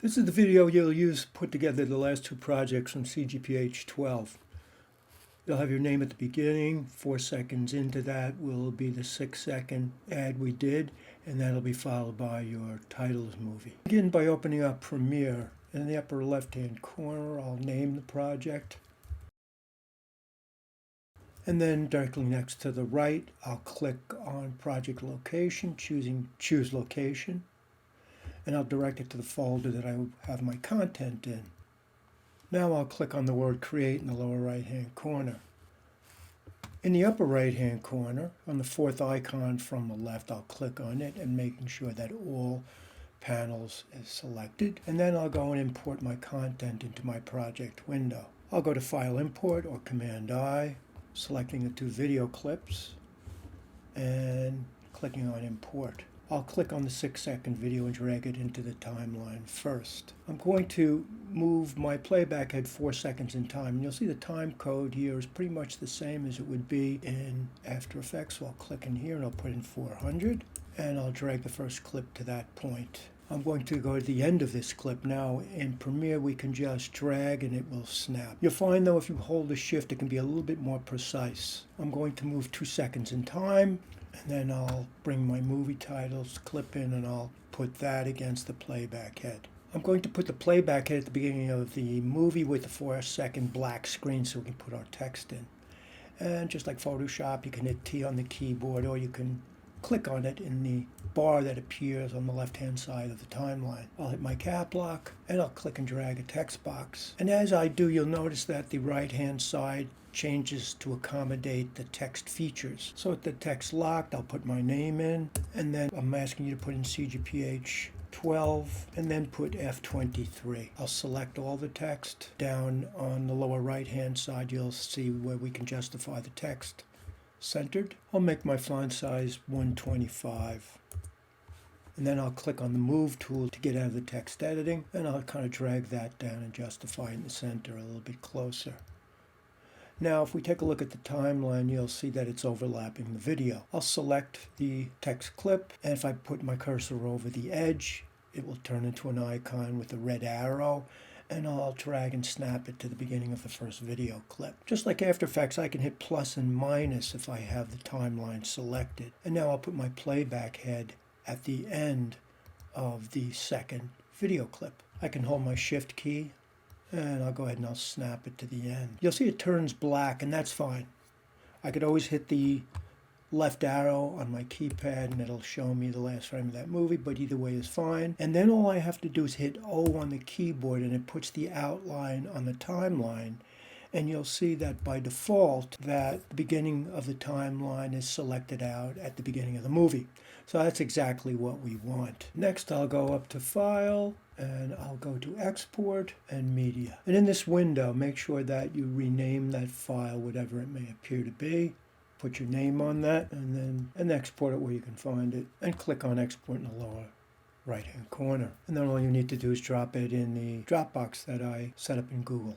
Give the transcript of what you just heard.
This is the video you'll use to put together the last two projects from CGPH 12. You'll have your name at the beginning. 4 seconds into that will be the 6-second ad we did, and that'll be followed by your titles movie. Begin by opening up Premiere. In the upper left-hand corner, I'll name the project. And then directly next to the right, I'll click on Project Location, Choose Location, and I'll direct it to the folder that I have my content in. Now I'll click on the word Create in the lower right-hand corner. In the upper right-hand corner, on the fourth icon from the left, I'll click on it and making sure that all panels is selected. And then I'll go and import my content into my project window. I'll go to File Import or Command-I, selecting the two video clips and clicking on Import. I'll click on the 6-second video and drag it into the timeline first. I'm going to move my playback head 4 seconds in time, and you'll see the time code here is pretty much the same as it would be in After Effects. So I'll click in here and I'll put in 400, and I'll drag the first clip to that point. I'm going to go to the end of this clip now. In Premiere, we can just drag and it will snap. You'll find though, if you hold the shift, it can be a little bit more precise. I'm going to move 2 seconds in time, and then I'll bring my movie titles clip in and I'll put that against the playback head. I'm going to put the playback head at the beginning of the movie with the 4-second black screen so we can put our text in. And just like Photoshop, you can hit T on the keyboard, or you can click on it in the bar that appears on the left-hand side of the timeline. I'll hit my cap lock and I'll click and drag a text box. And as I do, you'll notice that the right-hand side changes to accommodate the text features. So with the text locked, I'll put my name in, and then I'm asking you to put in CGPH 12 and then put F23. I'll select all the text. Down on the lower right-hand side, you'll see where we can justify the text centered. I'll make my font size 125. And then I'll click on the Move tool to get out of the text editing, and I'll kind of drag that down and justify it in the center a little bit closer. Now, if we take a look at the timeline, you'll see that it's overlapping the video. I'll select the text clip, and if I put my cursor over the edge, it will turn into an icon with a red arrow, and I'll drag and snap it to the beginning of the first video clip. Just like After Effects, I can hit plus and minus if I have the timeline selected. And now I'll put my playback head at the end of the second video clip. I can hold my Shift key, and I'll go ahead and I'll snap it to the end. You'll see it turns black, and that's fine. I could always hit the left arrow on my keypad and it'll show me the last frame of that movie, but either way is fine. And then all I have to do is hit O on the keyboard and it puts the outline on the timeline. And you'll see that by default that the beginning of the timeline is selected out at the beginning of the movie. So that's exactly what we want. Next, I'll go up to File, and I'll go to Export and Media. And in this window, make sure that you rename that file, whatever it may appear to be. Put your name on that, and then export it where you can find it, and click on Export in the lower right-hand corner. And then all you need to do is drop it in the Dropbox that I set up in Google.